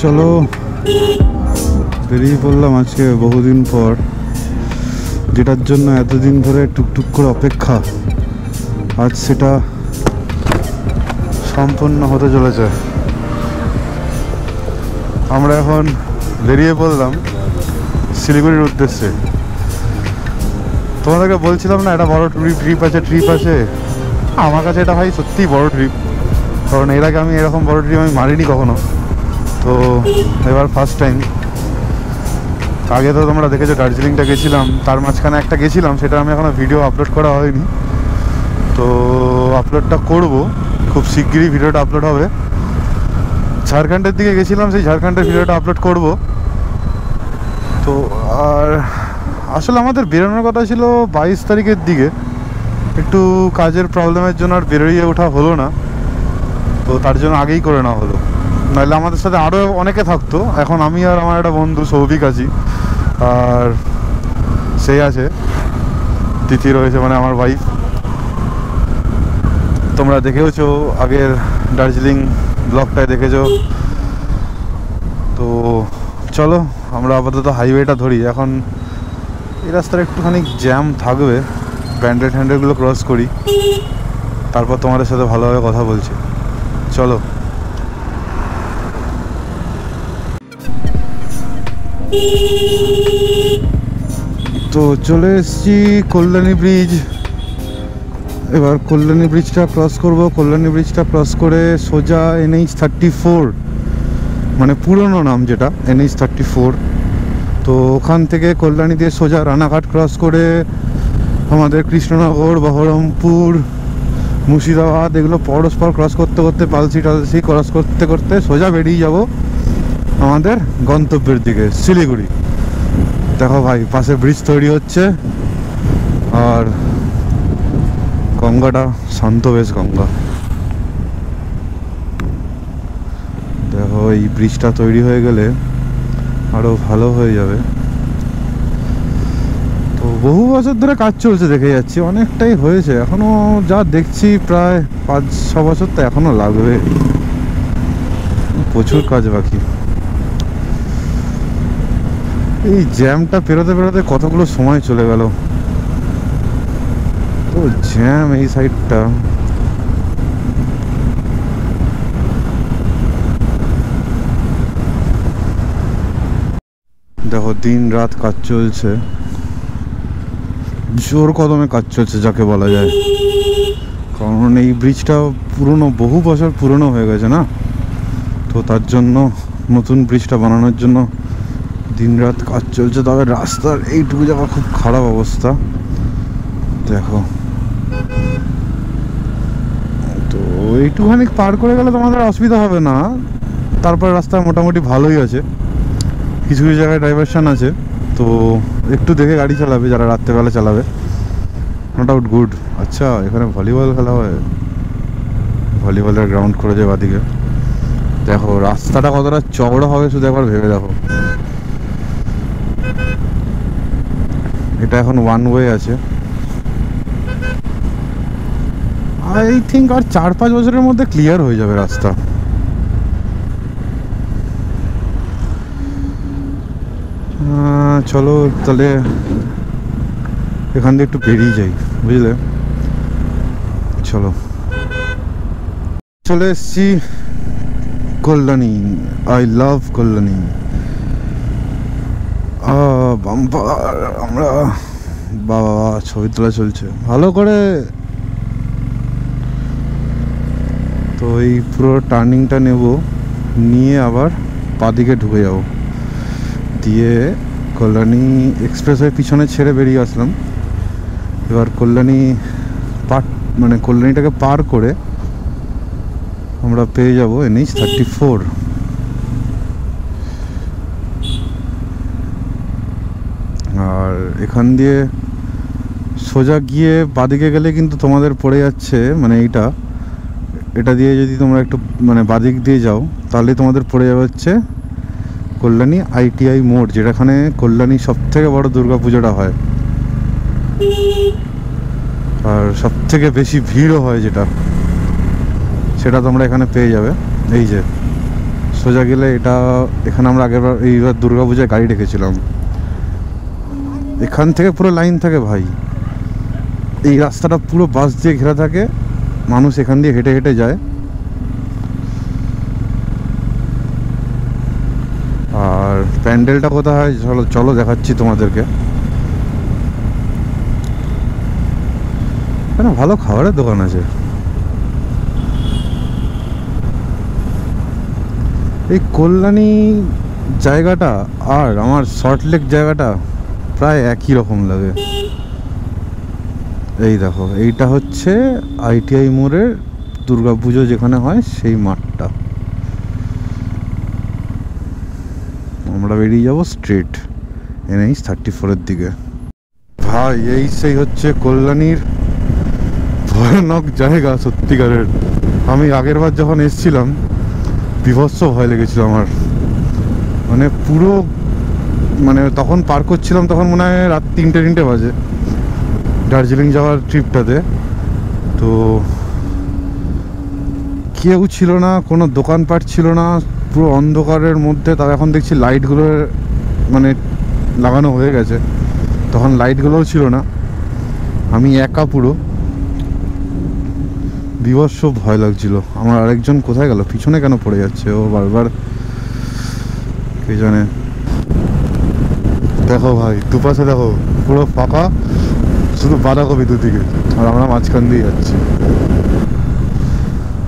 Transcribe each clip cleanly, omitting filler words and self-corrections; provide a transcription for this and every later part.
চলো বেরিয়ে পড়লাম আজকে বহুদিন পর, যেটার জন্য এতদিন ধরে টুকটুক করে অপেক্ষা, আজ সেটা সম্পূর্ণ হতে চলেছে। আমরা এখন বেরিয়ে পড়লাম শিলিগুড়ির উদ্দেশ্যে। তোমাদেরকে বলছিলাম না একটা বড় ট্রিপ আছে। আমার কাছে এটা ভাই সত্যিই বড় ট্রিপ, কারণ এর আগে আমি এরকম বড় ট্রিপ আমি মারিনি কখনো, তো এবার ফার্স্ট টাইম। আগে তো তোমরা দেখেছো দার্জিলিংটা গেছিলাম, তার মাঝখানে একটা গেছিলাম, সেটা আমি এখনও ভিডিও আপলোড করা হয়নি, তো আপলোডটা করব খুব শিগগিরই। ভিডিওটা আপলোড হবে। ঝাড়খণ্ডের দিকে গেছিলাম, সেই ঝাড়খণ্ডের ভিডিওটা আপলোড করব। তো আর আসলে আমাদের বেরোনোর কথা ছিল 22 তারিখের দিকে, একটু কাজের প্রবলেমের জন্য আর বেরিয়ে ওঠা হলো না, তো তার জন্য আগেই করে নেওয়া হলো। নাহলে আমাদের সাথে আরও অনেকে থাকতো। এখন আমি আর আমার একটা বন্ধু সৌভিক আছি, আর সেই আছে তিথি রয়েছে, মানে আমার ওয়াইফ। তোমরা দেখেওছো আগের দার্জিলিং ব্লগটায় দেখেছো। তো চলো আমরা আপাতত হাইওয়েটা ধরি। এখন এই রাস্তার একটুখানি জ্যাম থাকবে, ব্যান্ডেড হ্যান্ডেলগুলো ক্রস করি, তারপর তোমাদের সাথে ভালোভাবে কথা বলছি। চলো। তো চলে এসেছি কল্যাণী ব্রিজ। এবার কল্যাণী ব্রিজটা ক্রস করব। কল্যাণী ব্রিজটা ক্রস করে সোজা NH 34, মানে পুরনো নাম যেটা NH 34। তো ওখান থেকে কল্যাণী দিয়ে সোজা রানাঘাট ক্রস করে আমাদের কৃষ্ণনগর, বহরমপুর, মুর্শিদাবাদ, এগুলো পরস্পর ক্রস করতে করতে পালসি ক্রস করতে করতে সোজা বেরিয়ে যাব আমাদের গন্তব্যের দিকে, শিলিগুড়ি। দেখো ভাই পাশে ব্রিজ তৈরি হচ্ছে, আর গঙ্গাটা শান্ত বেশ গঙ্গা। দেখো এই ব্রিজটা তৈরি হয়ে গেলে আরও ভালো হয়ে যাবে। তো বহু বছর ধরে কাজ চলছে, দেখে যাচ্ছি অনেকটাই হয়েছে, এখনও যা দেখছি প্রায় 5-6 বছর তো এখনও লাগবে, প্রচুর কাজ বাকি। এই জ্যামটা পেরোতে পেরোতে কতগুলো সময় চলে গেল। তো জ্যাম এই সাইডটা। দেখো দিন রাত কাজ চলছে, জোর কদমে কাজ চলছে যাকে বলা যায়, কারণ এই ব্রিজটা পুরনো, বহু বছর পুরনো হয়ে গেছে না, তো তার জন্য নতুন ব্রিজটা বানানোর জন্য দিনরাত কাজ চলছে। তবে রাস্তার এইটুকু জায়গা খুব খারাপ অবস্থা। দেখো তো এইটুখানি পার করে গেলে তোমাদের অসুবিধা হবে না, তারপরে রাস্তা মোটামুটি ভালোই আছে, কিছু কিছু জায়গায় ডাইভারশন আছে, তো একটু দেখে গাড়ি চালাবে যারা রাত্রেবেলা চালাবে, নট আউট গুড। আচ্ছা এখানে ভলিবল খেলা হয়, ভলিবলের গ্রাউন্ড করেছে বাদিকে। দেখো রাস্তাটা কতটা চওড়া হবে শুধু একবার ভেবে দেখো। এটা এখন ওয়ান ওয়ে আছে, আই থিঙ্ক আর 4-5 বছরের মধ্যে ক্লিয়ার হয়ে যাবে রাস্তা। চলো তাহলে এখান থেকে একটু বেরিয়ে যাই, বুঝলে। চলো চলে এসছি Kalyani. I love Kalyani. Bumper, আমরা বাবা ছবি তোলা চলছে ভালো করে। তো এই পুরো টার্নিংটা নেব, নিয়ে আবার বাদিকে ঢুকে যাব, দিয়ে কল্যাণী এক্সপ্রেসওয়ে পিছনে ছেড়ে বেরিয়ে আসলাম। এবার কল্যাণী মানে কল্যাণীটাকে পার করে আমরা পেয়ে যাব NH 34। আর এখান দিয়ে সোজা গিয়ে বাদিকে গেলে কিন্তু তোমাদের পড়ে যাচ্ছে, মানে এটা দিয়ে যদি তোমরা একটু মানে বাদিক দিয়ে যাও তাহলে তোমাদের পড়ে যাবে হচ্ছে কল্যাণী ITI মোড়, যেটাখানে কল্যাণী সবথেকে বড় দুর্গা পুজোটা হয়, আর সবথেকে বেশি ভিড়ও হয় যেটা, সেটা তোমরা এখানে পেয়ে যাবে। এই যে সোজা গেলে এটা, এখানে আমরা আগেরবার এইবার দুর্গাপূজায় গাড়ি রেখেছিলাম। এখান থেকে পুরো লাইন থাকে ভাই, এই রাস্তাটা পুরো বাস দিয়ে ঘেরা থাকে, মানুষ এখান দিয়ে হেঁটে হেঁটে যায়। আর প্যান্ডেলটা কোথায় চলো চলো দেখাচ্ছি তোমাদেরকে। এখানে ভালো খাবারের দোকান আছে। এই কল্যাণী জায়গাটা আর আমার সল্টলেক জায়গাটা প্রায় একই রকম লাগে। এই দেখো, এইটা হচ্ছে ITI মোড়ের দুর্গাপুজো যেখানে হয় সেই মাঠটা। আমরা বেরিয়ে যাব স্ট্রেট NH 34-এর দিকে। ভাই এই সেই হচ্ছে কল্যাণীর ভয়ানক জায়গা সত্যিকারের। আমি আগের বার যখন এসেছিলাম বিভৎস ভয় লেগেছিল আমার, মানে পুরো, মানে তখন পার করছিলাম, তখন মনে হয় রাত 3টে বাজে, দার্জিলিং যাওয়ার ট্রিপটাতে। তো কেউ ছিল না, কোনো দোকানপাট ছিল না, পুরো অন্ধকারের মধ্যে। তাও এখন দেখছি লাইটগুলো মানে লাগানো হয়ে গেছে, তখন লাইটগুলোও ছিল না। আমি একা পুরো, বিভৎস ভয় লাগছিল আমার। আরেকজন কোথায় গেল, পিছনে কেন পড়ে যাচ্ছে ও বারবার, কে জানে। দেখো ভাই দুপাশে দেখো পুরো ফাঁকা, শুধু বাঁধাকপি দুদিকে, আর আমরা মাঝখান দিয়ে যাচ্ছি।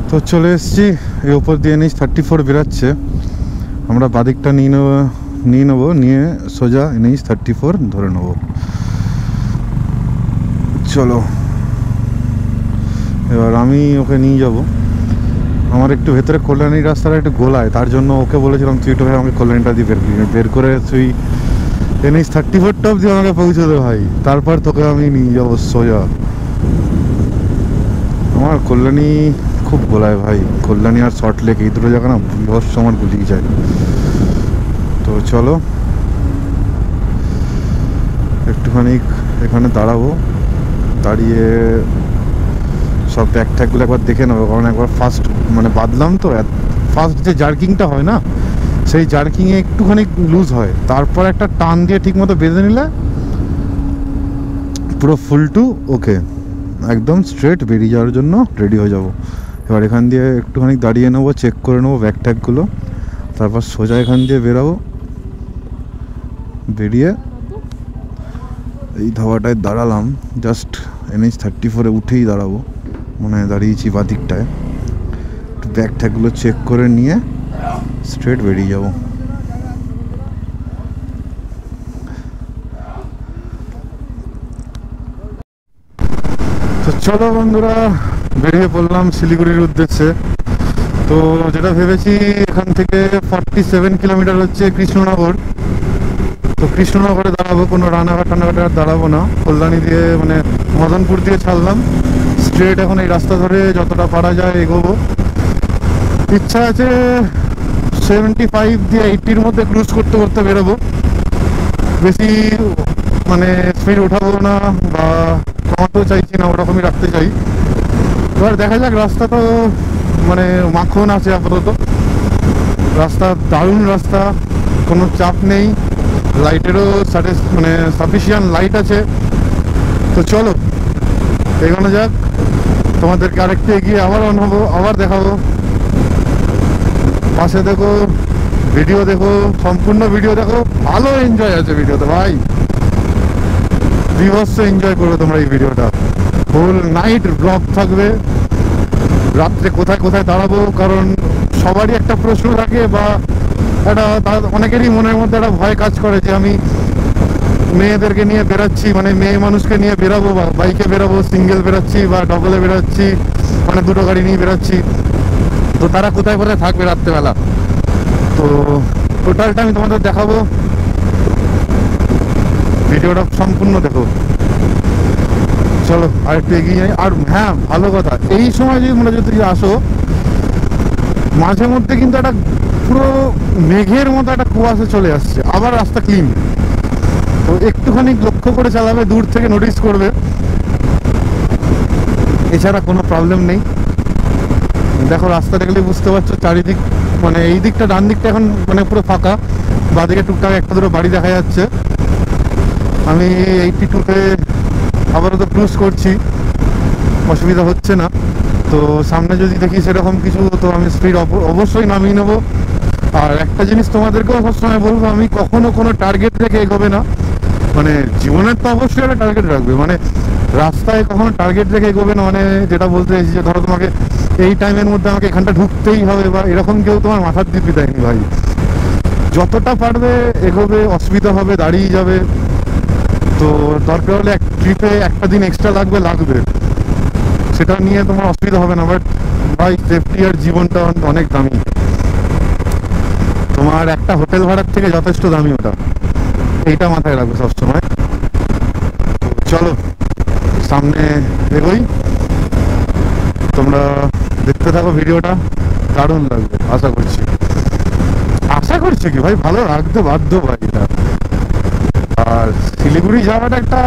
তো চলে এসছি, এই ওপর দিয়ে NH 34 বেরাচ্ছে। আমরা বাদিকটা নিয়ে নেবো, নিয়ে সোজা NH 34 ধরে নেবো। চলো এবার আমি ওকে নিয়ে যাব। আমার একটু ভেতরে কল্যাণীর রাস্তাটা একটু গোলায়, তার জন্য ওকে বলেছিলাম তুই একটু ভাই আমাকে কল্যাণীটা দিয়ে বের করে তুই NH 34টা অব্দি আমাকে পৌঁছে দে ভাই, তারপর তোকে আমি নিয়ে যাবো সোজা। আমার কল্যাণী খুব গোলায় ভাই, কল্যাণী আর সল্টলেক এই দুটো জায়গা না বিভৎস আমার গুলিয়ে যায়। তো চলো একটুখানি এখানে দাঁড়াবো, দাঁড়িয়ে সব ব্যাগ ট্যাগগুলো একবার দেখে নেবো, কারণ একবার ফার্স্ট মানে বাদলাম তো, ফার্স্ট যে জার্কিংটা হয় না, সেই জার্কিংয়ে একটুখানি লুজ হয়, তারপর একটা টান দিয়ে ঠিক মতো বেঁধে নিলে পুরো ফুল টু ওকে, একদম স্ট্রেট বেরিয়ে যাওয়ার জন্য রেডি হয়ে যাব। এবার এখান দিয়ে একটুখানি দাঁড়িয়ে নেবো, চেক করে নেবো ব্যাগ ট্যাগগুলো, তারপর সোজা এখান দিয়ে বেরাবো। বেরিয়ে এই ধাবাটায় দাঁড়ালাম, জাস্ট NH 34-এ উঠেই দাঁড়াবো, মনে হয় দাঁড়িয়েছি বাদিকটায়। একটু ব্যাগ ট্যাগগুলো চেক করে নিয়ে স্ট্রেট বেরিয়ে যাব। তো চলো বন্ধুরা, বেরিয়ে পড়লাম শিলিগুড়ির উদ্দেশ্যে। তো যেটা ভেবেছি, এখান থেকে 47 কিলোমিটার হচ্ছে কৃষ্ণনগর। তো কৃষ্ণনগরে দাঁড়াবো, কোনো রানাঘাটে আর দাঁড়াবো না। কল্যাণী দিয়ে মানে মদনপুর দিয়ে ছাড়লাম, স্ট্রেট এখন এই রাস্তা ধরে যতটা পারা যায় এগোবো। ইচ্ছা আছে 75 দিয়ে 80-র মধ্যে ক্রুজ করতে করতে বেরোবো, বেশি মানে স্পিড ওঠাবো না বা কমাতেও চাইছি না, ওরকমই রাখতে চাই। এবার দেখা যাক, রাস্তা তো মানে মাখন আছে আপাতত, রাস্তা দারুণ রাস্তা, কোনো চাপ নেই, লাইটেরও মানে সাফিসিয়েন্ট লাইট আছে। তো চলো এগোনো যাক, তোমাদেরকে আরেকটু এগিয়ে আবার অন হবো, আবার দেখাবো। পাশে দেখো, ভিডিও দেখো, সম্পূর্ণ ভিডিও দেখো, ভালো এনজয় আছে ভিডিওতে ভাই, বিভৎস এনজয় করবে তোমরা এই ভিডিওটা। ফুল নাইট ব্লগ থাকবে, রাত্রে কোথায় কোথায় দাঁড়াবো, কারণ সবারই একটা প্রশ্ন থাকে বা একটা অনেকেরই মনের মধ্যে একটা ভয় কাজ করে যে আমি মেয়েদেরকে নিয়ে বেরাচ্ছি, মানে মেয়ে মানুষকে নিয়ে বেরাবো, বা বাইকে বেরাবো, সিঙ্গেল বেরাচ্ছি বা ডবলে বেরাচ্ছি, মানে দুটো গাড়ি নিয়ে বেরাচ্ছি, তো তারা কোথায় কোথায় থাকবে রাত্রেবেলা। তো টোটালটা আমি তোমাদের দেখাবো, ভিডিওটা সম্পূর্ণ দেখো। চলো আর একটু এগিয়ে যাই। আর হ্যাঁ, ভালো কথা, এই সময় যদি আসো, মাঝে মধ্যে কিন্তু একটা পুরো মেঘের মতো একটা কুয়াশা চলে আসছে, আবার রাস্তা ক্লিন। তো একটুখানি লক্ষ্য করে চালাবে, দূর থেকে নোটিস করবে, এছাড়া কোনো প্রবলেম নেই। দেখো রাস্তা দেখলে বুঝতে পারছো চারিদিক মানে এই দিকটা ডান দিকটা এখন মানে পুরো ফাঁকা, বাঁদিকে টুকটাক একটা দুটো বাড়ি দেখা যাচ্ছে। আমি 82-তে আপাতত ক্রুজ করছি, অসুবিধা হচ্ছে না। তো সামনে যদি দেখি সেরকম কিছু, তো আমি স্পিড অবশ্যই নামিয়ে নেবো। আর একটা জিনিস তোমাদেরকেও সবসময় বলবো, আমি কখনো কোনো টার্গেট রেখে এগোবে না। মানে জীবনের তো অবশ্যই একটা টার্গেট রাখবে, মানে রাস্তায় কখনো টার্গেট রেখে এগোবে না। মানে যেটা বলতে চাইছি যে ধরো তোমাকে এই টাইমের মধ্যে আমাকে এখানটা ঢুকতেই হবে, বা এরকম কেউ তোমার মাথার দিব্যি দেয়নি ভাই। যতটা পারবে এগোবে, অসুবিধা হবে দাঁড়িয়ে যাবে। তো দরকার হলে এক ট্রিপে একটা দিন এক্সট্রা লাগবে, সেটা নিয়ে তোমার অসুবিধা হবে না। বাট ভাই সেফটি আর জীবনটা অনেক দামি, তোমার একটা হোটেল ভাড়ার থেকে যথেষ্ট দামি ওটা, এইটা মাথায় রাখবে সবসময়। চলো সামনে এগোই, তোমরা দেখতে থাকো ভিডিওটা, দারুণ লাগবে আশা করছি কি ভাই, ভালো রাখতে বাধ্য ভাই এটা। আর শিলিগুড়ি যাওয়াটা একটা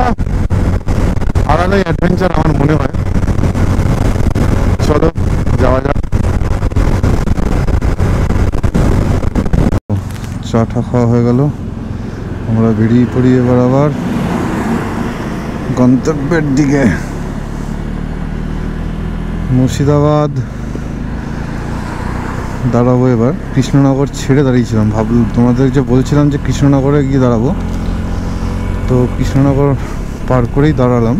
আলাদাই অ্যাডভেঞ্চার আমার মনে হয়। চলো যাওয়া যাক। চাটা খাওয়া হয়ে গেল, আমরা বেরিয়ে পড়ি এবার আবার গন্তব্যের দিকে। মুর্শিদাবাদ দাঁড়াবো এবার, কৃষ্ণনগর ছেড়ে দাঁড়িয়েছিলাম, তোমাদের যে বলছিলাম যে কৃষ্ণনগরে গিয়ে দাঁড়াবো, তো কৃষ্ণনগর পার করেই দাঁড়ালাম।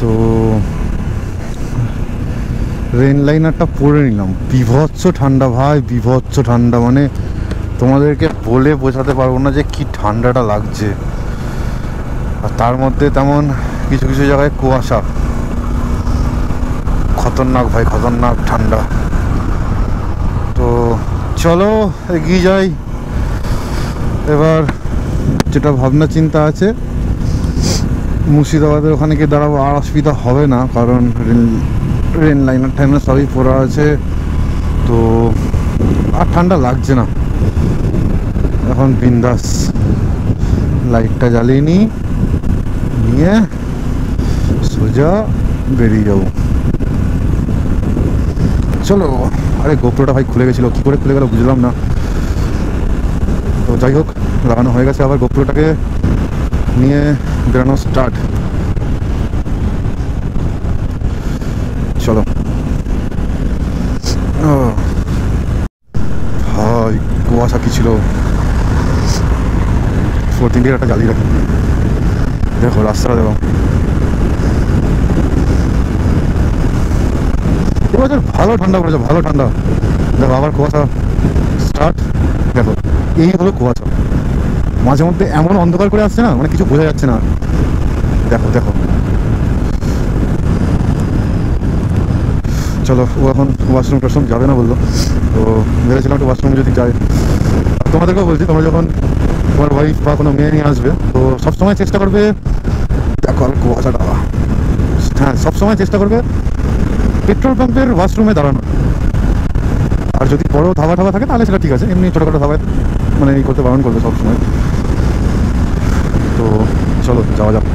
তো রেন লাইনারটা পরে নিলাম, বিভৎস ঠান্ডা ভাই, বিভৎস ঠান্ডা, মানে তোমাদেরকে বলে বোঝাতে পারবো না যে কি ঠান্ডাটা লাগছে। আর তার মধ্যে তেমন কিছু কিছু জায়গায় কুয়াশা, খতরনাক ভাই, খতরনাক ঠান্ডা। তো চলো এগিয়ে যাই এবার। যেটা ভাবনা চিন্তা আছে, মুর্শিদাবাদের ওখানে গিয়ে দাঁড়াবো, আর অসুবিধা হবে না, কারণ রেন লাইনার টাইনার সবই পড়া আছে, তো আর ঠান্ডা লাগছে না এখন। বিন্দাস লাইটটা জ্বালিয়ে নিয়ে সোজা বেরিয়ে যাবো। চলো। আরে গোপ্রোটা ভাই খুলে গেছিলো, কী করে খুলে গেল বুঝলাম না। তো যাই হোক, লাগানো হয়ে গেছে, আবার গোপ্রোটাকে নিয়ে বেরোনো স্টার্ট। চলো। ভাই কুয়াশা কি ছিল, 4 একটা জ্বালিয়ে রাখি। দেখো রাস্তাটা দেখো, এবছর ভালো ঠান্ডা পড়েছে, ভালো ঠান্ডা। দেখো আবার কুয়াশা স্টার্ট, দেখো এই হলো কুয়াশা। মাঝে মধ্যে এমন অন্ধকার করে আসছে না, মানে কিছু বোঝা যাচ্ছে না। দেখো দেখো, চলো। ও এখন ওয়াশরুম টাশরুম যাবে না বললো, তো ভেবেছিলাম একটু ওয়াশরুমে যদি যায়। তোমাদেরকেও বলছি, তোমরা যখন তোমার ওয়াইফ বা কোনো মেয়ে নিয়ে আসবে, তো সবসময় চেষ্টা করবে, দেখো আর কুয়াশাটা, হ্যাঁ সবসময় চেষ্টা করবে পেট্রোল পাম্পের ওয়াশরুমে দাঁড়ানো। আর যদি বড় ধাবা ধাবা থাকে তাহলে সেটা ঠিক আছে, এমনি ছোটোখাটো ধাবায় মানে এই করতে বারণ করবে সবসময়। তো চলো যাওয়া যাক।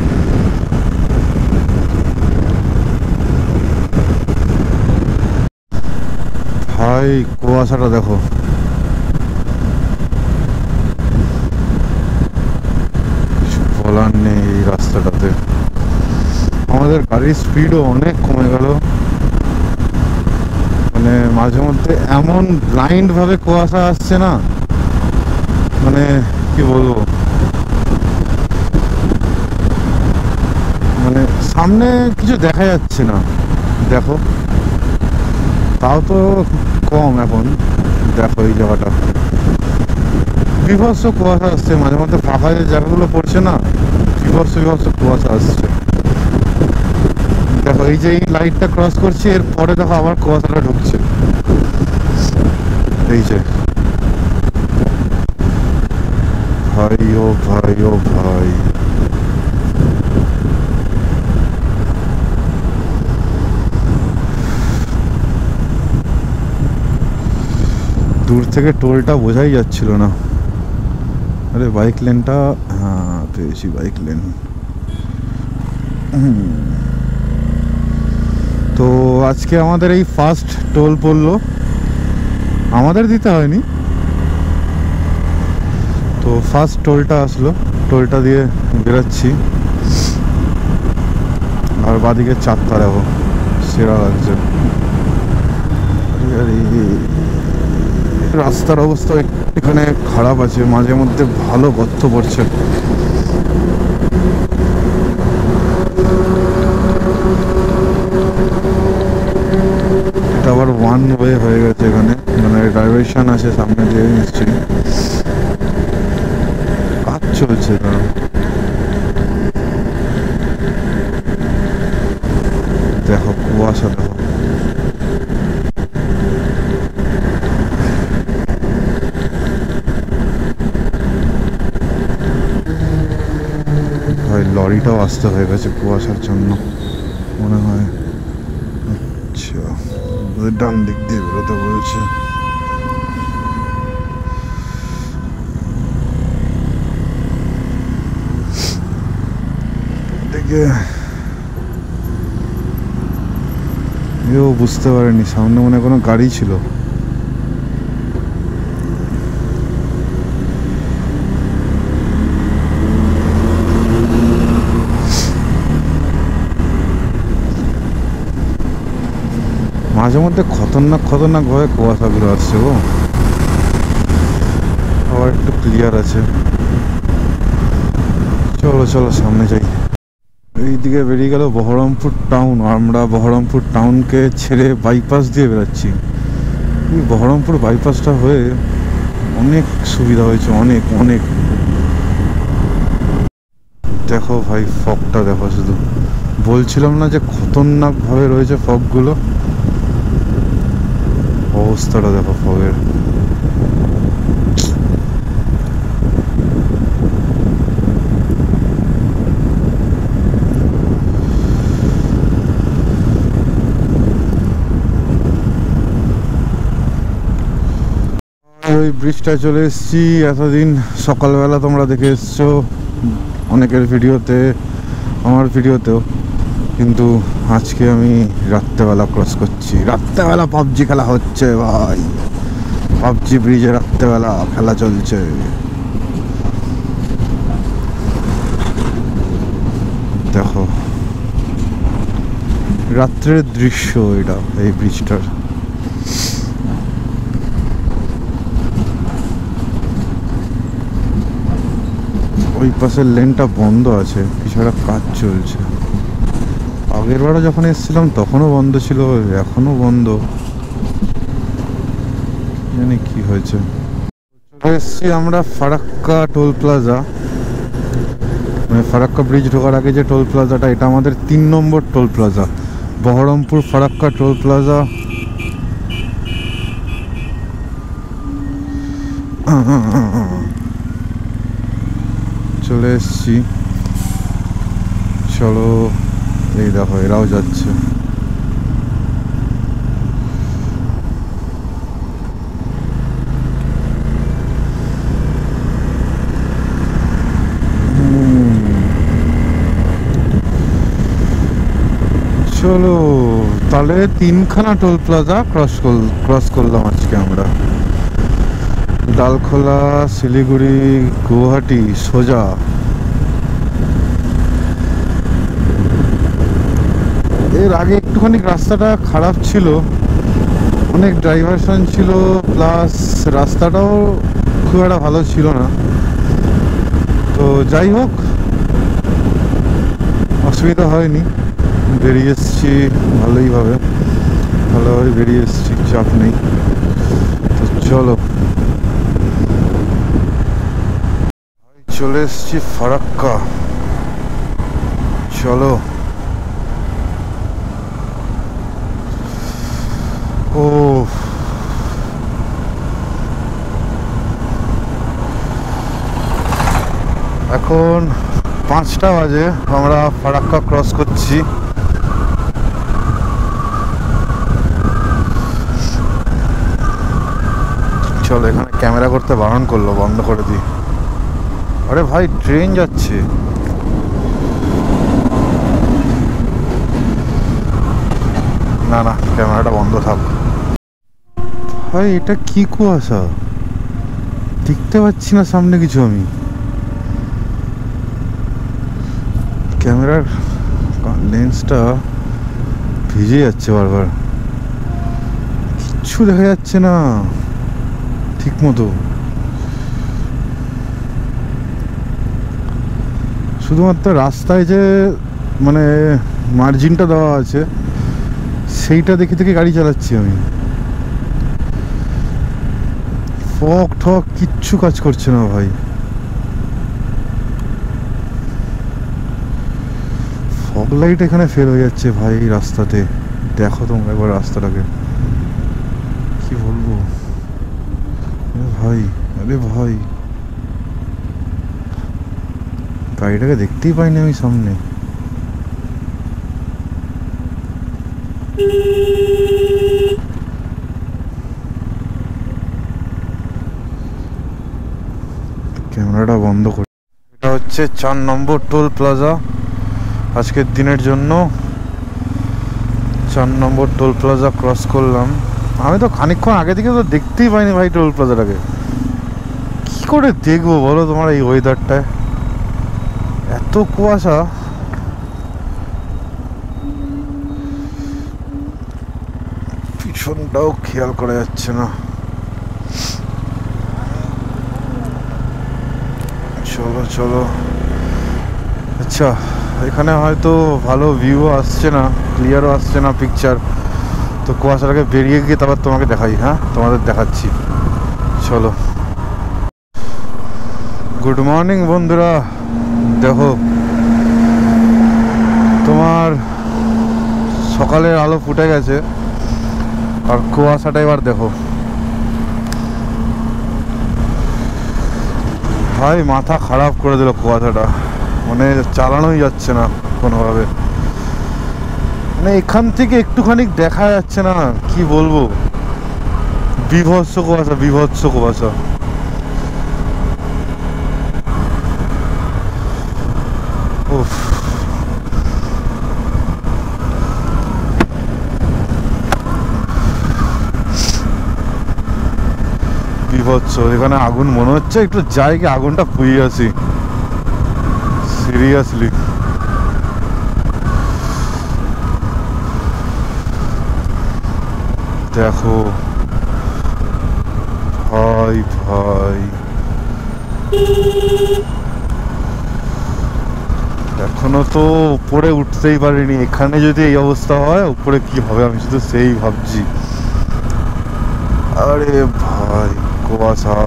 ভাই কুয়াশাটা দেখো, বলার নেই। এই রাস্তাটাতে আমাদের গাড়ির স্পিডও অনেক কমে গেল, মানে মাঝে মধ্যে এমন ব্লাইন্ড ভাবে কুয়াশা আসছে না, মানে কি বলবো, মানে সামনে কিছু দেখা যাচ্ছে না। দেখো তাও তো কম এখন, দেখো এই জায়গাটা বিভৎস কুয়াশা আসছে, মাঝে মধ্যে ফাঁকা যে জায়গাগুলো পড়ছে না, বিভৎস কুয়াশা আসছে। দেখো এই যে এই লাইটটা ক্রস করছি, এর পরে দেখো আবার কুয়াশাটা ঢুকছে, এই যে ভাই ও ভাই ও ভাই। দূর থেকে টোলটা বোঝাই যাচ্ছিল না। আরে বাইক লেনটা, হ্যাঁ পেয়েছি বাইক লেন। তো আজকে আমাদের এই ফার্স্ট টোল পড়লো আমাদের দিতে হয়নি। তো ফার্স্ট টোলটা আসলো, টোলটা দিয়ে বেরোচ্ছি। আর বাদিকে চারটা দেখো, সেরা লাগছে। রাস্তার অবস্থা এখানে খারাপ আছে, মাঝে মধ্যে ভালো গর্ত পড়ছে। এটা আবার ওয়ান ওয়ে হয়ে গেছে এখানে, মানে ডাইভারশন আছে সামনে দিয়ে নিশ্চয়ই কাজ চলছে। দেখো কুয়াশা, দেখো ভাই, লরিটাও আসতে হয়ে গেছে কুয়াশার জন্য মনে হয়। আচ্ছা, ডান দিক দিয়ে বেরোতে বলছে। দেখে এও বুঝতে পারেনি সামনে মনে কোনো গাড়ি ছিল। মাঝে মধ্যে খতরনাক ভাবে কুয়াশাগুলো আসছে গো। আবার একটু ক্লিয়ার আছে। চলো চলো সামনে যাই। এইদিকে বেরিয়ে গেল বহরমপুর টাউন। আমরা বহরমপুর টাউনকে ছেড়ে বাইপাস দিয়ে বেরোচ্ছি। এই বহরমপুর বাইপাসটা হয়ে অনেক সুবিধা হয়েছে, অনেক অনেক। দেখো ভাই ফগটা দেখো শুধু, বলছিলাম না যে খতরনাক ভাবে রয়েছে ফগগুলো। অবস্থাটা দেখো ফগের। ওই ব্রিজটায় চলে এসেছি। এতদিন সকালবেলা তোমরা দেখে এসছো অনেকের ভিডিওতে, আমার ভিডিওতেও, কিন্তু আজকে আমি রাত্রেবেলা ক্রস করছি। রাত্রেবেলা পাবজি খেলা হচ্ছে ভাই, পাবজি ব্রিজে রাত্রেবেলা খেলা চলছে। দেখো রাত্রের দৃশ্য এটা, এই ব্রিজটার। ওই পাশের লেনটা বন্ধ আছে, কিছু একটা কাজ চলছে। আগের বারও যখন এসেছিলাম তখনও বন্ধ ছিল, এখনো বন্ধ, জানি কি হয়েছে। এসছি আমরা ফারাক্কা টোল প্লাজা, মানে ফারাক্কা ব্রিজ ঢোকার আগে যে টোল প্লাজাটা, এটা আমাদের 3 নম্বর toll plaza. Baharampur Farakka toll plaza. চলে এসছি, চলো। এই দেখো এরাও যাচ্ছে। চলো তাহলে 3খানা টোল প্লাজা ক্রস করলাম আজকে আমরা। ডালখোলা, শিলিগুড়ি, গুয়াহাটি সোজা। এর আগে একটুখানি রাস্তাটা খারাপ ছিল, অনেক ডাইভারশন ছিল, প্লাস রাস্তাটাও খুব একটা ভালো ছিল না। তো যাই হোক, অসুবিধা হয়নি, বেরিয়ে এসেছি ভালোভাবে বেরিয়ে এসেছি, চাপ নেই। তো চলো, চলে এসেছি ফারাক্কা, চলো। ও এখন 5টা বাজে, আমরা ফারাক্কা ক্রস করছি। চলো, এখানে ক্যামেরা করতে বারণ করলো, বন্ধ করে দিই। আরে ভাই ট্রেন যাচ্ছে। না না, ক্যামেরাটা বন্ধ থাক। ভাই এটা কি কুয়াশা, দেখতে পাচ্ছি না সামনে কিছু। আমি ক্যামেরার লেন্সটা ভিজে যাচ্ছে বারবার, কিচ্ছু দেখা যাচ্ছে না ঠিক মতো। শুধুমাত্র রাস্তায় যে মানে মার্জিনটা দেওয়া আছে সেইটা দেখে দেখে গাড়ি চালাচ্ছি আমি। ফগ ঠক কিচ্ছু কাজ করছে না ভাই। ফগ লাইট এখানে ফেল হয়ে যাচ্ছে ভাই রাস্তাতে। দেখো তোমরা একবার রাস্তাটাকে, কি বলবো ভাই। আরে ভাই গাড়িটাকে দেখতেই পাইনি আমি সামনে। ক্যামেরাটা বন্ধ করি। এটা হচ্ছে 4 নম্বর টোল প্লাজা আজকের দিনের জন্য। 4 নম্বর টোল প্লাজা ক্রস করলাম। আমি তো খানিকক্ষণ আগে থেকে তো দেখতেই পাইনি ভাই টোল প্লাজাটাকে। কি করে দেখবো বলো তোমার এই ওয়েদারটায়, এত কুয়াশা। পিছনটাও খেয়াল করা যাচ্ছে না। চলো চলো। আচ্ছা এখানে হয়তো ভালো ভিউ আসছে না, ক্লিয়ারও আসছে না পিকচার, তো কুয়াশাটাকে বেরিয়ে গিয়ে তারপর তোমাকে দেখাই। হ্যাঁ তোমাদের দেখাচ্ছি, চলো। গুড মর্নিং বন্ধুরা। দেখো তোমার সকালের আলো ফুটে গেছে আর কুয়াশাটা এবার দেখো ভাই, মাথা খারাপ করে দিল কুয়াশাটা। মানে চালানোই যাচ্ছে না কোনোভাবে, মানে এখান থেকে একটুখানি দেখা যাচ্ছে না, কি বলবো। বিভৎস কুয়াশা, বিভৎস কুয়াশা। উফ বিভৎস। এখানে আগুন মনে হচ্ছে, একটু যাই কি আগুনটা পুড়িয়ে আসি সিরিয়াসলি। দেখো ভাই ভাই, এখনো তো উপরে উঠতেই পারিনি। এখানে যদি এই অবস্থা হয় উপরে কি হবে আমি শুধু সেই ভাবছি। আরে ভাই কুয়াশা,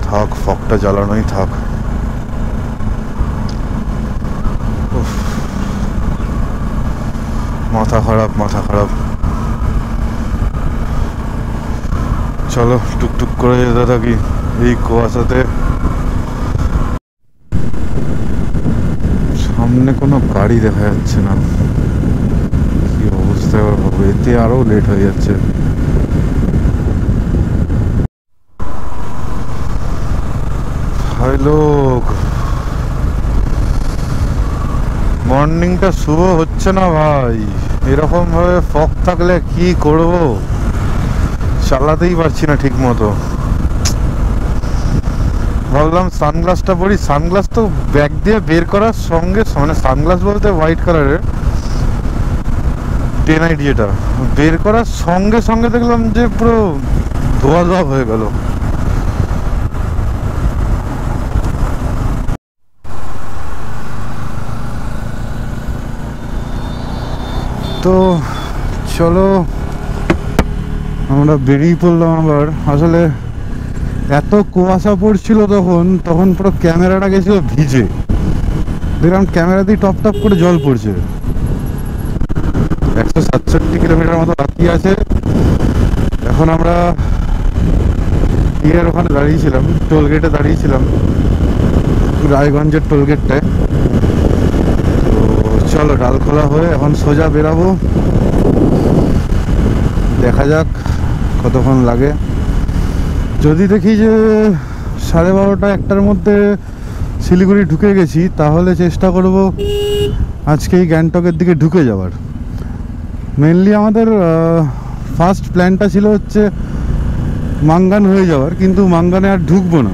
থাক ফগটা জ্বালানোই থাক। মাথা খারাপ, মাথা খারাপ। চলো টুকটুক করে যেতে থাকি এই কুয়াশাতে। সামনে কোনো গাড়ি দেখা যাচ্ছে না, কি অবস্থা এবার হবে। এতে আরো লেট হয়ে যাচ্ছে। হাই লোক, মর্নিংটা শুভ হচ্ছে না ভাই। এরকম ভাবে ফগ থাকলে কি করব, চালাতেই পারছি না ঠিক মতো। ভাবলাম সানগ্লাসটা পরি, সানগ্লাস তো ব্যাগ দিয়ে বের করার সঙ্গে, মানে সানগ্লাস বলতে হোয়াইট কালারের 10i যেটা, বের করার সঙ্গে সঙ্গে দেখলাম যে পুরো ধোয়া ধোয়া হয়ে গেল। তো চলো আমরা বেরিয়ে পড়লাম আবার। আসলে এত কুয়াশা পড়ছিল তখন পুরো ক্যামেরাটা গেছিল ভিজে। দেখলাম ক্যামেরা দিয়ে টপ টপ করে জল পড়ছে। 167 কিলোমিটার মতো বাকি আছে। এখন আমরা ইয়ের ওখানে দাঁড়িয়েছিলাম, টোল গেটে দাঁড়িয়েছিলাম, রায়গঞ্জের টোল গেটটায়। তো চলো ডালখোলা হয়ে এখন সোজা বেরাবো। দেখা যাক কতক্ষণ লাগে। যদি দেখি যে 12:30 1টার মধ্যে শিলিগুড়ি ঢুকে গেছি, তাহলে চেষ্টা করব আজকে এই গ্যাংটকের দিকে ঢুকে যাওয়ার। মেনলি আমাদের ফার্স্ট প্ল্যানটা ছিল হচ্ছে মাঙ্গান হয়ে যাওয়ার, কিন্তু মাঙ্গানে আর ঢুকবো না,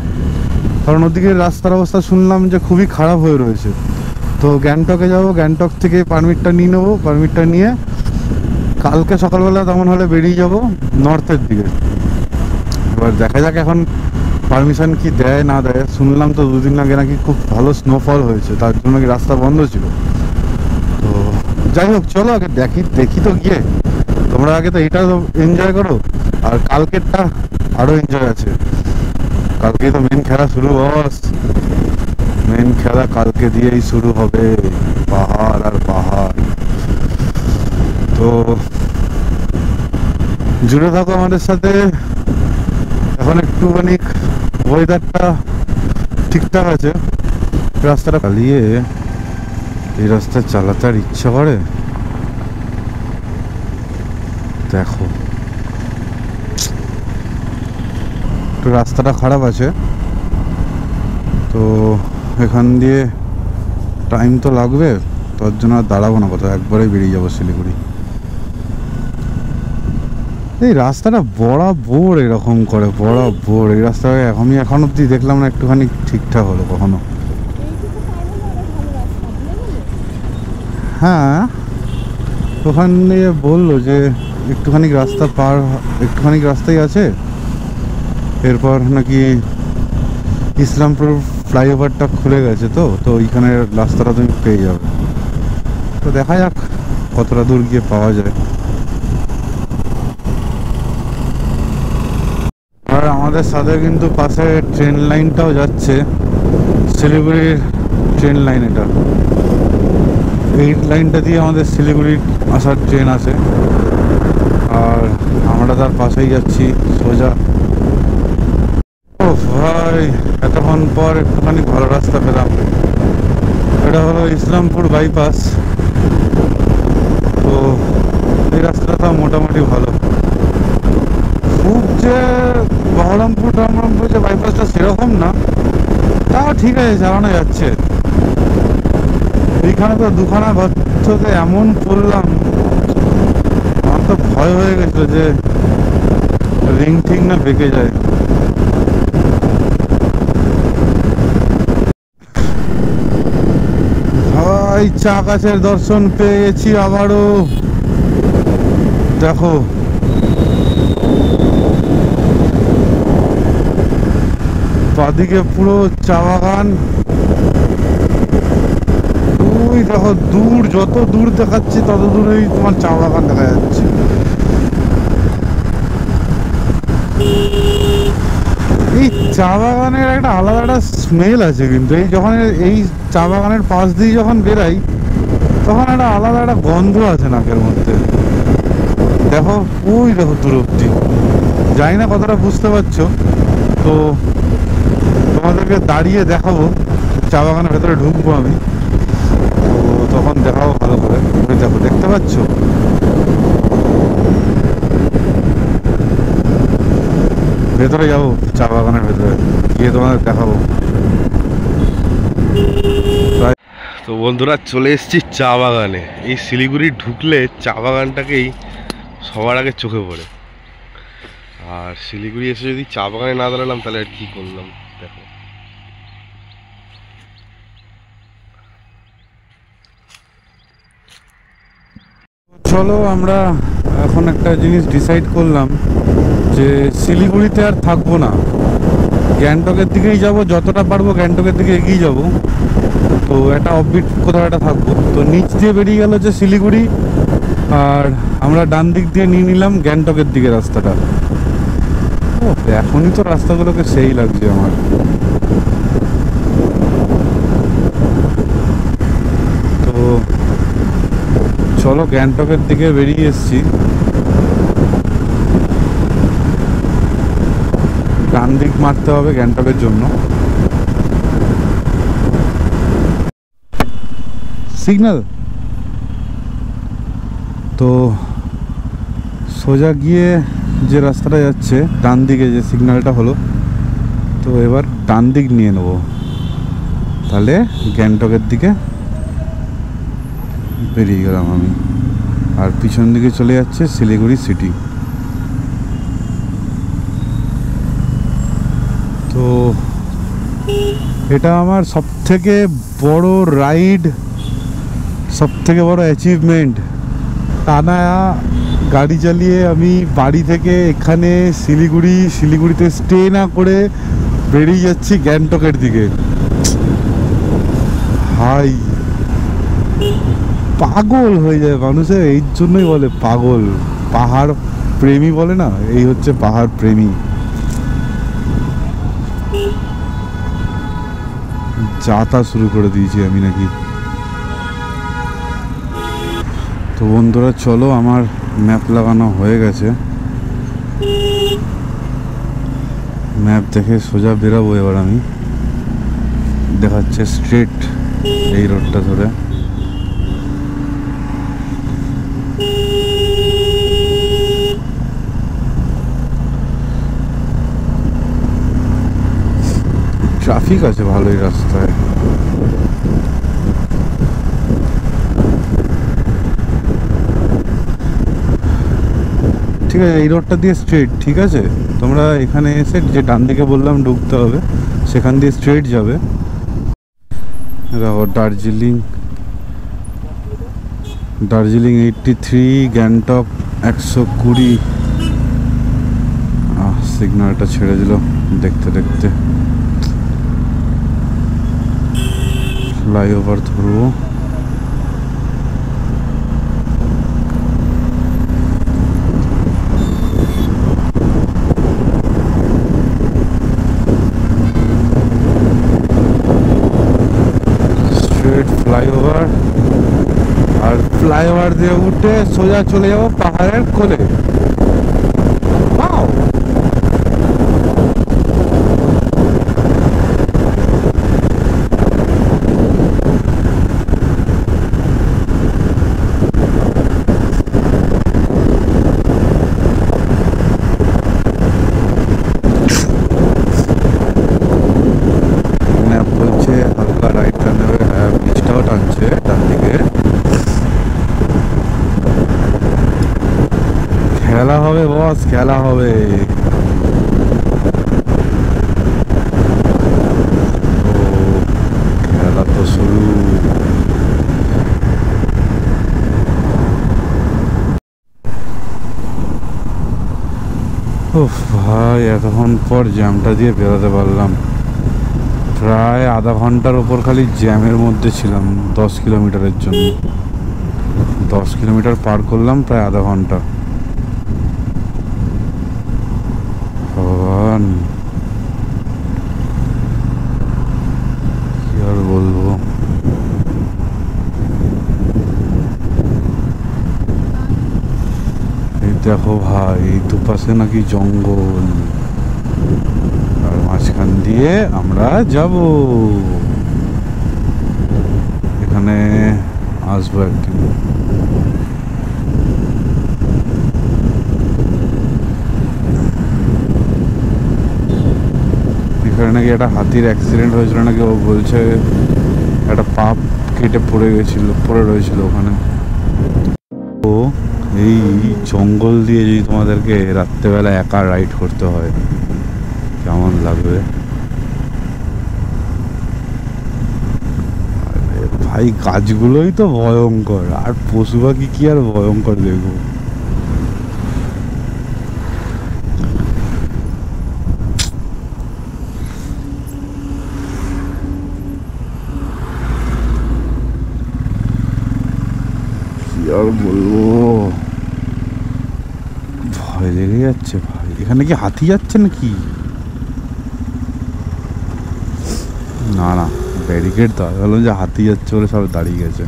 কারণ ওদিকে রাস্তার অবস্থা শুনলাম যে খুবই খারাপ হয়ে রয়েছে। তো গ্যাংটকে যাব, গ্যাংটক থেকে পারমিটটা নিয়ে নেবো, পারমিটটা নিয়ে কালকে সকালবেলা তেমন হলে বেরিয়ে যাব নর্থের দিকে। এবার দেখা যাক এখন পারমিশন কি দেয় না দেয়। শুনলাম তো দুদিন আগে নাকি খুব ভালো স্নোফল হয়েছে, তার জন্য কি রাস্তা বন্ধ ছিল। তো যাই হোক, চলো আগে দেখি তো গিয়ে। তোমরা আগে তো এটা এনজয় করো, আর কালকেরটা আরো এনজয় আছে। কালকে তো মেন খেলা শুরু, বস মেন খেলা কালকে দিয়েই শুরু হবে, পাহাড় আর পাহাড়। তো জুড়ে থাকো আমাদের সাথে। এখন একটুখানি ওয়েদারটা ঠিকঠাক আছে, রাস্তাটা পালিয়ে এই রাস্তা চালাতে আর ইচ্ছা করে। দেখো একটু রাস্তাটা খারাপ আছে, তো এখান দিয়ে টাইম তো লাগবে, তার জন্য আর দাঁড়াবো না কোথাও, একবারেই বেরিয়ে যাবো শিলিগুড়ি। এই রাস্তাটা বরাবর এরকম করে, বরাবর এই রাস্তাটা আমি এখন অব্দি দেখলাম না একটুখানি ঠিকঠাক হলো কখনো। হ্যাঁ, ওখান দিয়ে বললো যে একটুখানি রাস্তা একটুখানি রাস্তাই আছে, এরপর নাকি ইসলামপুর ফ্লাইওভারটা খুলে গেছে, তো ওইখানে রাস্তাটা তুমি পেয়ে যাবে। তো দেখা যাক কতটা দূর গিয়ে পাওয়া যায়। আর আমাদের সাথে কিন্তু পাশে ট্রেন লাইনটাও যাচ্ছে, শিলিগুড়ির ট্রেন লাইন। এটা এই লাইনটা দিয়ে আমাদের শিলিগুড়ির আসার ট্রেন আছে, আর আমরা তার পাশেই যাচ্ছি সোজা। ও ভাই, এতক্ষণ পর একটুখানি ভালো রাস্তা পেলাম। এটা হলো ইসলামপুর বাইপাস। তো এই রাস্তাটা মোটামুটি ভালো, খুব যে বহরমপুর যে বাইপাসটা সেরকম না, তাও ঠিক আছে, চালানো যাচ্ছে। এইখানে তো দুখানা গর্ততে এমন পড়লাম, আমার তো ভয় হয়ে গেছিল যে রিং ঠিক না বেঁকে যায়। ভাই, চা গাছের দর্শন পেয়ে গেছি আবারও। দেখো বাদিকে পুরো চা বাগান। ওই দেখো দূর, যত দূর দেখাচ্ছি তত দূরেই তোমার চা বাগান দেখা যাচ্ছে। এই চা বাগানের একটা আলাদা একটা স্মেল আছে, কিন্তু এই যখন এই চা বাগানের পাশ দিয়ে যখন বেরাই তখন একটা আলাদা একটা গন্ধ আছে নাকের মধ্যে। দেখো ওই দেখো দূর অব্দি, জানি না কতটা বুঝতে পারছো। তো তোমাদেরকে দাঁড়িয়ে দেখাবো, চা বাগানের ভেতরে ঢুকবো আমি, তো তখন দেখাবো ভালো করে। ওই দেখো, দেখতে পাচ্ছ ভেতরে যাবো, চা বাগানের ভেতরে গিয়ে তোমাদের দেখাবো। তো বন্ধুরা, চলে এসেছি চা বাগানে। এই শিলিগুড়ি ঢুকলে চা বাগানটাকেই সবার আগে চোখে পড়ে, আর শিলিগুড়ি এসে যদি চা বাগানে না দাঁড়ালাম তাহলে আর কি করলাম। দেখো চলো, আমরা এখন একটা জিনিস ডিসাইড করলাম যে শিলিগুড়িতে আর থাকবো না, গ্যাংটকের দিকেই যাব, যতটা পারবো গ্যাংটকের দিকে এগিয়ে যাব। তো একটা অফবিট কোথাও একটা থাকবো। তো নিচ দিয়ে বেরিয়ে গেল যে শিলিগুড়ি, আর আমরা ডান দিক দিয়ে নিয়ে নিলাম গ্যাংটকের দিকে রাস্তাটা। ও এখনই তো রাস্তাগুলোকে সেই লাগছে আমার। তো চলো, গ্যাংটকের দিকে বেরিয়ে এসছি। ডান দিক মারতে হবে গ্যাংটকের জন্য। সিগন্যাল তো সোজা গিয়ে যে রাস্তাটা যাচ্ছে ডান দিকে, যে সিগন্যালটা হলো, তো এবার ডান দিক নিয়ে নেব, তাহলে গ্যাংটকের দিকে বেরিয়ে গেলাম আমি। আর পিছন দিকে চলে যাচ্ছে শিলিগুড়ি সিটি। এটা আমার সবথেকে বড় রাইড, সবথেকে বড় অ্যাচিভমেন্ট। টানা গাড়ি চালিয়ে আমি বাড়ি থেকে এখানে শিলিগুড়িতে স্টে না করে বেরিয়ে যাচ্ছি গ্যাংটকের দিকে। হাই, পাগল হয়ে যায় মানুষের, এই জন্যই বলে পাগল। পাহাড় প্রেমী বলে না, এই হচ্ছে পাহাড় প্রেমী। যাতা শুরু করে দিয়েছি আমি নাকি। তো বন্ধুরা চলো, আমার ম্যাপ লাগানো হয়ে গেছে। ম্যাপ দেখে সোজা বেরাবো এবার আমি। দেখাচ্ছে স্ট্রেট এই রোডটা ধরে। ট্রাফিক আছে ভালোই রাস্তায়। ঠিক আছে, এই রোডটা দিয়ে স্ট্রেট। ঠিক আছে, তোমরা এখানে এসে যে ডান দিকে বললাম ঢুকতে হবে, সেখান দিয়ে স্ট্রেট যাবে। দেখো দার্জিলিং 83, গ্যাংটক 120। সিগন্যালটা ছেড়ে দিল দেখতে দেখতে। ফ্লাইওভার ধরবো। ফ্লাইওভার, আর ফ্লাইওভার দিয়ে উঠে সোজা চলে যাবো পাহাড়ের কোলে। বলছে হালকা রাইট টার্ন নেবে, হ্যাঁ ব্রিজটাও টানছে ডান দিকে। খেলা হবে বস, খেলা হবে। খেলা তো শুরু। উফ ভাই, এতক্ষণ পর জ্যামটা দিয়ে বেরোতে পারলাম। প্রায় আধা ঘন্টার ওপর খালি জ্যামের মধ্যে ছিলাম 10 কিলোমিটারের জন্য। 10 কিলোমিটার পার করলাম প্রায় আধা ঘন্টা। ভগবান, কি আর বলবো। এই দেখো ভাই, দুপাশে নাকি জঙ্গল, আর মাঝখান দিয়ে আমরা যাব। এখানে আসবো একদিন। এখানে নাকি একটা হাতির অ্যাক্সিডেন্ট হয়েছিল নাকি, ও বলছে একটা পা কেটে পড়ে রয়েছিল ওখানে। তো এই জঙ্গল দিয়ে যদি তোমাদেরকে রাত্রেবেলা একা রাইড করতে হয় কেমন লাগবে ভাই? গাছগুলোই তো ভয়ঙ্কর, আর পশু পাখি কি আর ভয়ঙ্কর দেখবো। কি আর বলবো, ভয় লেগে যাচ্ছে ভাই। এখানে কি হাতি যাচ্ছে নাকি? না না, ব্যারিকেড তো বললাম যে হাতি যাচ্ছে বলে সব দাঁড়িয়ে গেছে।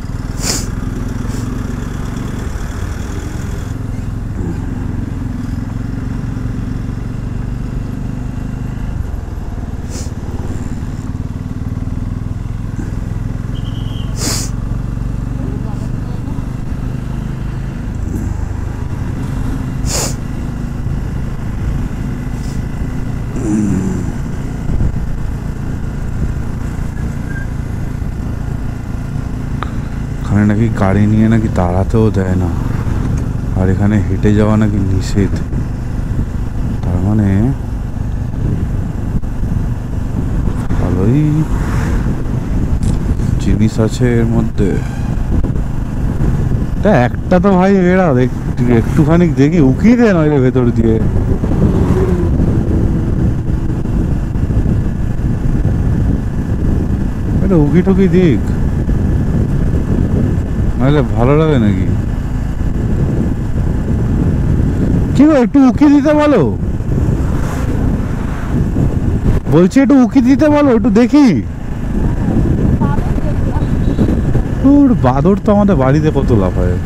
এখানে নাকি গাড়ি নিয়ে নাকি দাঁড়াতেও দেয় না, আর এখানে হেঁটে যাওয়া নাকি নিষেধ। তার মানে ভালোই জিনিস আছে এর মধ্যে। একটা তো ভাই এরা একটুখানি দেখি উকিয়ে দেয় নইলে ভেতর দিয়ে। এটা উকি টুকি দিক, নাহলে ভালো লাগে নাকি? কি গো, একটু উকি দিতে বলো, বলছি একটু উকি দিতে বলো, একটু দেখি। বাদর তো আমাদের বাড়িতে কত লাফায়।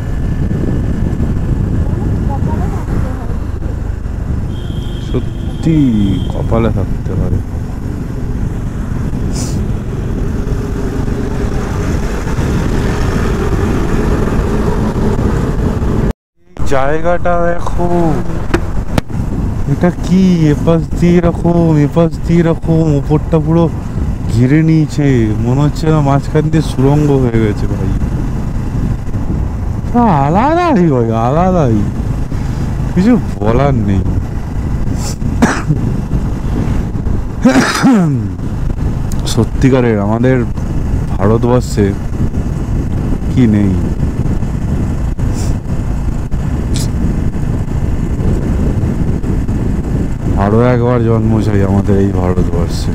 সত্যি কপালে থাকতে পারে। জায়গাটা দেখো, এটা কি এপাশ দিয়ে এরকম এপাশ দিয়ে এরকম, উপরটা পুরো ঘিরে নিয়েছে, মনে হচ্ছে না মাঝখান দিয়ে সুড়ঙ্গ হয়ে গেছে ভাই। আলাদাই ভাই, আলাদাই, কিছু বলার নেই। সত্যিকারের আমাদের ভারতবর্ষে কি নেই? আরো একবার জন্ম চাই আমাদের এই ভারতবর্ষে।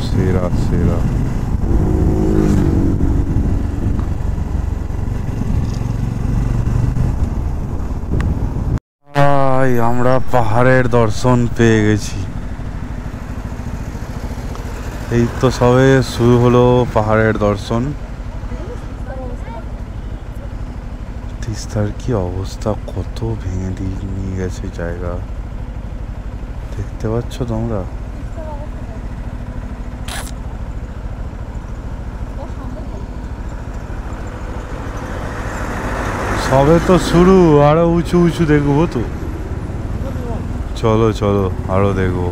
সেরা সেরা। আমরা পাহাড়ের দর্শন পেয়ে গেছি। এই তো সবে শুরু হলো পাহাড়ের দর্শন। তিস্তার কি অবস্থা, কত ভেঙে দিয়ে নিয়ে গেছে জায়গা, দেখতে পাচ্ছ তোমরা? সবে তো শুরু, আরো উঁচু উঁচু দেখবো তো। চলো চলো আরো দেখবো।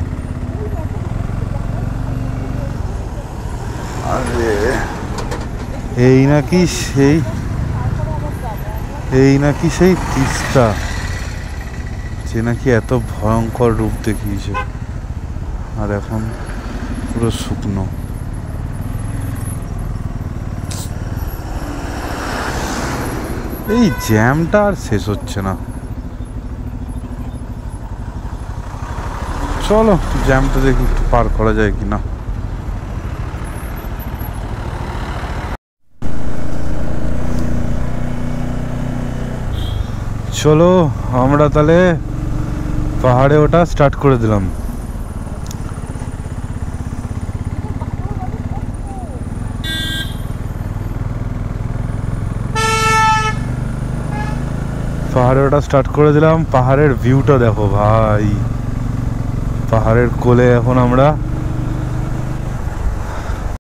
আরে এই নাকি সেই, এই নাকি সেই তিস্তা যে নাকি এত ভয়ঙ্কর রূপ দেখিয়েছে, আর এখন পুরো শুকনো। এই জ্যামটা আর শেষ হচ্ছে না। চলো জ্যামটা দেখি একটু পার করা যায় কিনা। চলো আমরা তাহলে পাহাড়ে ওটা স্টার্ট করে দিলাম। পাহাড়ে ওটা স্টার্ট করে দিলাম। পাহাড়ের ভিউটা দেখো ভাই, পাহাড়ের কোলে এখন আমরা